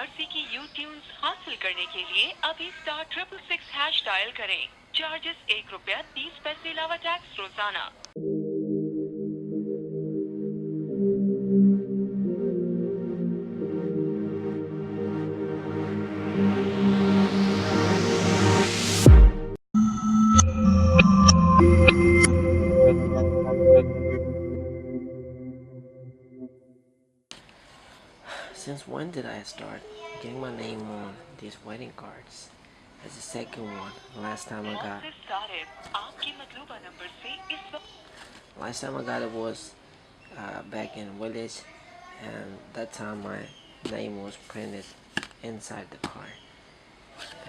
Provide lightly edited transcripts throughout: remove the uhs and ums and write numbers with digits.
मर्जी की you tunes हासिल करने के लिए अभी *666# डायल करें। चार्जेस ₹1.30 अलावा टैक्स रोजाना। Since when did I start getting my name on these wedding cards? That's the second one. Last time I got it was back in village, and that time my name was printed inside the card.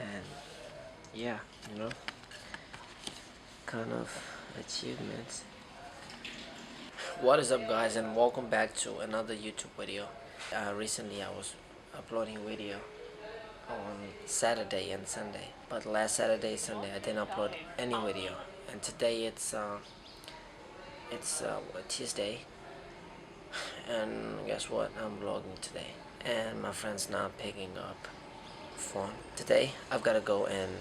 And yeah, kind of achievements. What is up, guys, and welcome back to another YouTube video. Recently I was uploading video on Saturday and Sunday, but last Saturday Sunday I didn't upload any video, and today it's Tuesday, and guess what, I'm vlogging today, and my friend's not picking up phone. Today I've got to go and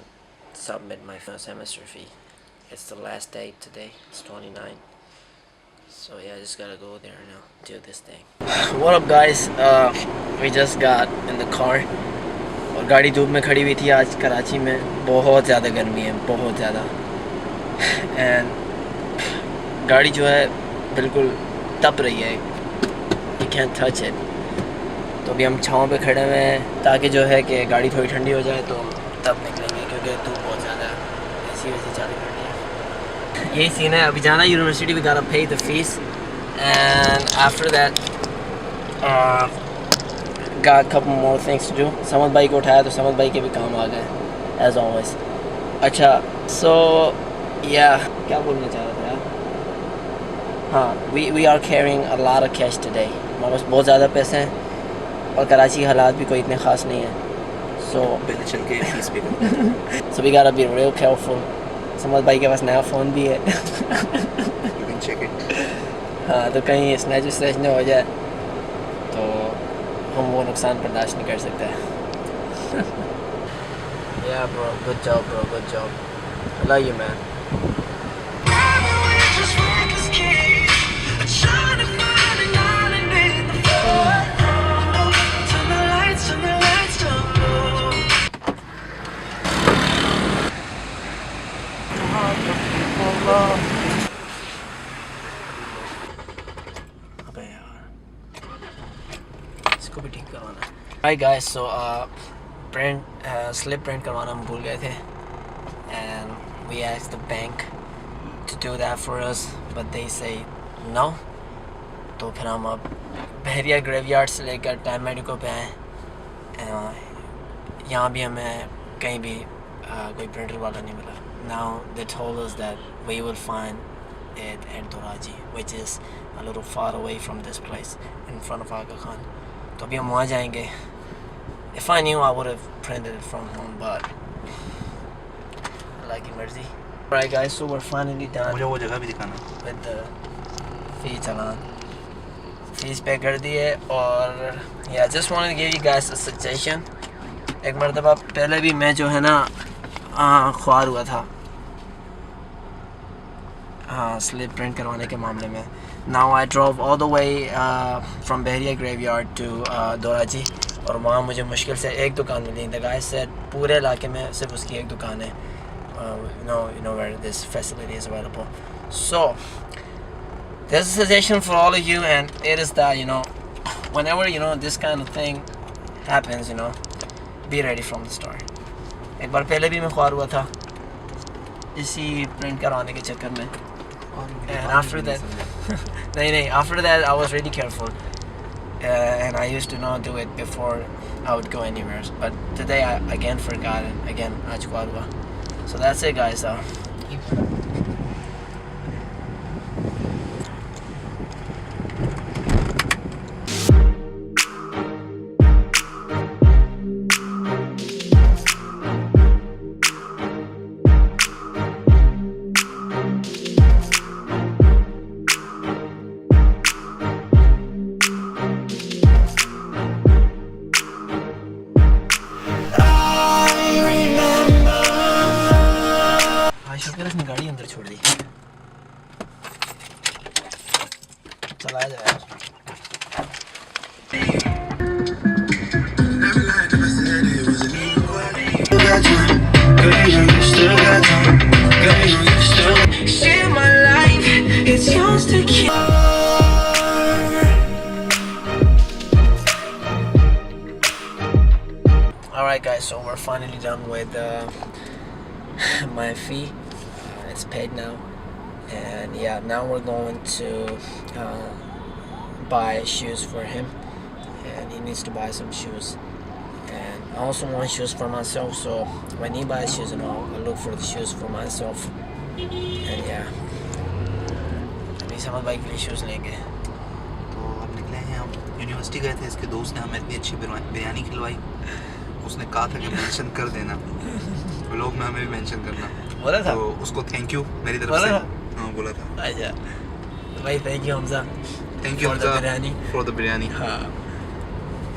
submit my semester fee. It's the last day today. It's 29. So yeah, I just gotta go there now, do this thing. What up, guys? We just got in the car. और गाड़ी धूप में खड़ी हुई थी आज कराची में। बहुत ज़्यादा गर्मी है, बहुत ज़्यादा। एंड गाड़ी जो है बिल्कुल तप रही है। You can't touch it. तो अभी हम छाँव पे खड़े हुए हैं ताकि जो है कि गाड़ी थोड़ी ठंडी हो जाए तो तब निकलेंगे, क्योंकि धूप बहुत ज़्यादा है। ऐसी वैसी चालू करनी है। यही सीन है। अभी जाना university, we gotta pay the fees, and after that got a couple more things to do. Samad भाई को उठाया तो समद भाई के भी काम आ गए as always. अच्छा, so yeah, क्या बोलना चाह रहा था यार? हाँ, we are carrying a lot of cash today. हमारे पास बहुत ज़्यादा पैसे हैं और कराची के हालात भी कोई इतने ख़ास नहीं है, so पहले चल के फीस पे so we gotta be real careful. Samad भाई के पास नया फ़ोन भी है you can check it. हाँ, तो कहीं स्नैच स्नैच न हो जाए तो हम वो नुकसान बर्दाश्त नहीं कर सकते। Yeah bro, good job bro, good job. I love you man. इसको भी ठीक करवाना है। Hi guys, so slip print करवाना हम भूल गए थे, and we asked the bank to do that for us, but they say no. तो फिर हम अब बहरिया ग्रेवयार्ड से लेकर टाइम मेडिको पे आए। यहाँ भी हमें कहीं भी कोई प्रिंटर वाला नहीं मिला। Now they told us that we will find it at Karachi, which is a little far away from this place in front of Aga Khan. तो अभी हम वहाँ जाएंगे। If I knew, I would have printed it from home, but like emergency. Alright guys, so we're finally done. मुझे वो जगह भी दिखाना with the fee challan. Fees पे कर दी है और yeah, just wanted to give you guys a suggestion. एक मर्तबा पहले भी मैं जो है ना ख्वार हुआ था स्लिप प्रिंट करवाने के मामले में। Now I drove all the way from Bahriya Graveyard to Karachi, और वहाँ मुझे मुश्किल से एक दुकान मिली। The guy said पूरे इलाके में सिर्फ उसकी एक दुकान है। You know where this facility is available. So there's a suggestion for all of you, and it is that whenever this kind of thing happens, be ready from the start. एक बार पहले भी मैं ख्वार हुआ था इसी प्रिंट करवाने के चक्कर में, and after that after that I was really careful, and I used to not do it before I would go anywhere, but today I again forgot and again आज ख्वार हुआ. So that's it guys. फिर उसने गाड़ी अंदर छोड़ दी। चला जाए यार। Alright guys, so we're finally done with my fee. It's paid now, and yeah, now we're going to buy shoes for him, and he needs to buy some shoes, and I also want shoes for myself, so when he buys shoes, I'll look for the shoes for myself, and yeah, अभी समझ भाई के लिए shoes लेंगे। तो अब निकले हैं हम, यूनिवर्सिटी गए थे, इसके दोस्त ने हमें इतनी अच्छी बिरयानी खिलवाई, उसने कहा था कि मेंशन कर देना व्लॉग में, हमें भी मेंशन करना, बोला था, तो उसको थैंक यू मेरी तरफ से। हाँ बोला था। अच्छा भाई, thank you Hamza, thank you for the biryani. हाँ,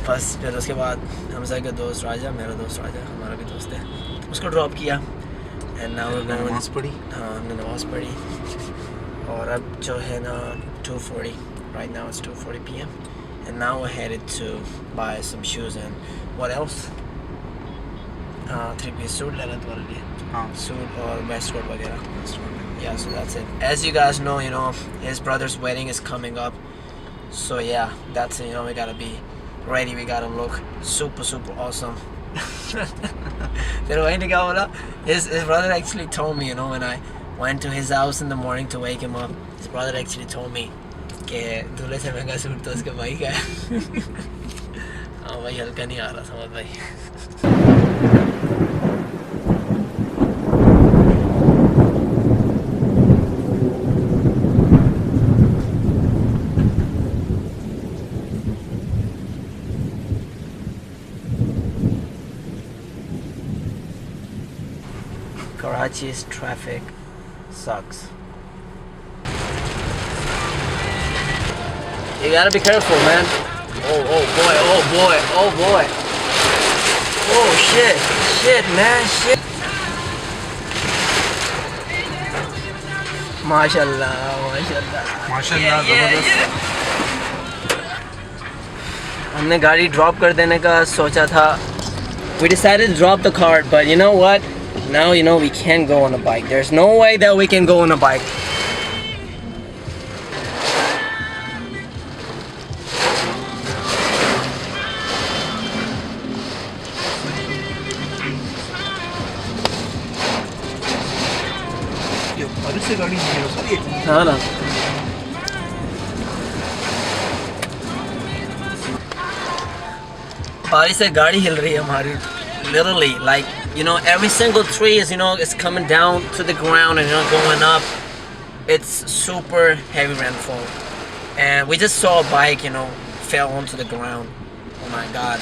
बस फिर उसके बाद हमजा के दोस्त राजा, मेरा दोस्त राजा, हमारा भी दोस्त है, उसको ड्रॉप किया, एंड नाउ नमाज़ पढ़ी। हाँ, हमने नमाज़ पढ़ी, और अब जो है ना 2:40, right now it's 2:40 p.m. and now we're headed to buy some shoes and what else? 3-piece suit लेना तुम्हारे लिए, हाँ, suit और vest coat वगैरह। Yeah, so that's it. As you guys know, his brother's wedding is coming up, so yeah, that's it. We gotta be ready. We gotta look super awesome. Then why did you go? His brother actually told me, when I went to his house in the morning to wake him up, his brother actually told me कि दूल्हे से महंगा suit तो उसके भाई का है। हाँ भाई, हल्का नहीं आ रहा समझ भाई। Karachi's traffic sucks. You gotta be careful, man. Oh boy, oh boy, oh boy. Oh shit, man, shit. Mashallah. माशाल्लाह। हमने गाड़ी ड्रॉप कर देने का सोचा था. We decided to drop the cart, but you know what? Now we can't go on a bike. There's no way that we can go on a bike. बारिश से गाड़ी नहीं हो सकती। हाँ ना, बारिश से गाड़ी हिल रही है हमारी, literally, like every single tree is is coming down to the ground and going up. It's super heavy rainfall, and we just saw a bike fell onto the ground. Oh my god,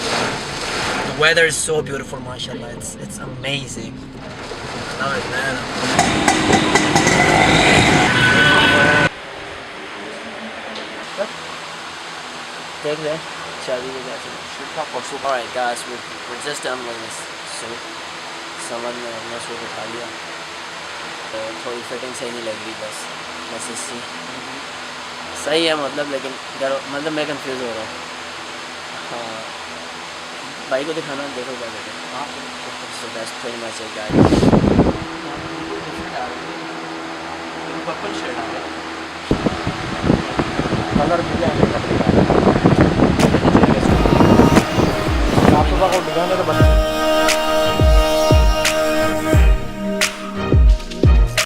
the weather is so beautiful, mashallah. It's amazing. I love it, man. Take that. Alright guys, we're just done with this suit. समझ में हमने suit उठा लिया, तो थोड़ी fitting सही नहीं लग रही, बस इसी सही है लेकिन मैं कंफ्यूज हो रहा हूँ। हाँ, भाई को दिखाना, देखो क्या देखो। हाँ, so that's pretty much it guys. Purple shade आ गया, कलर भी आपको डिजाइन है तो बस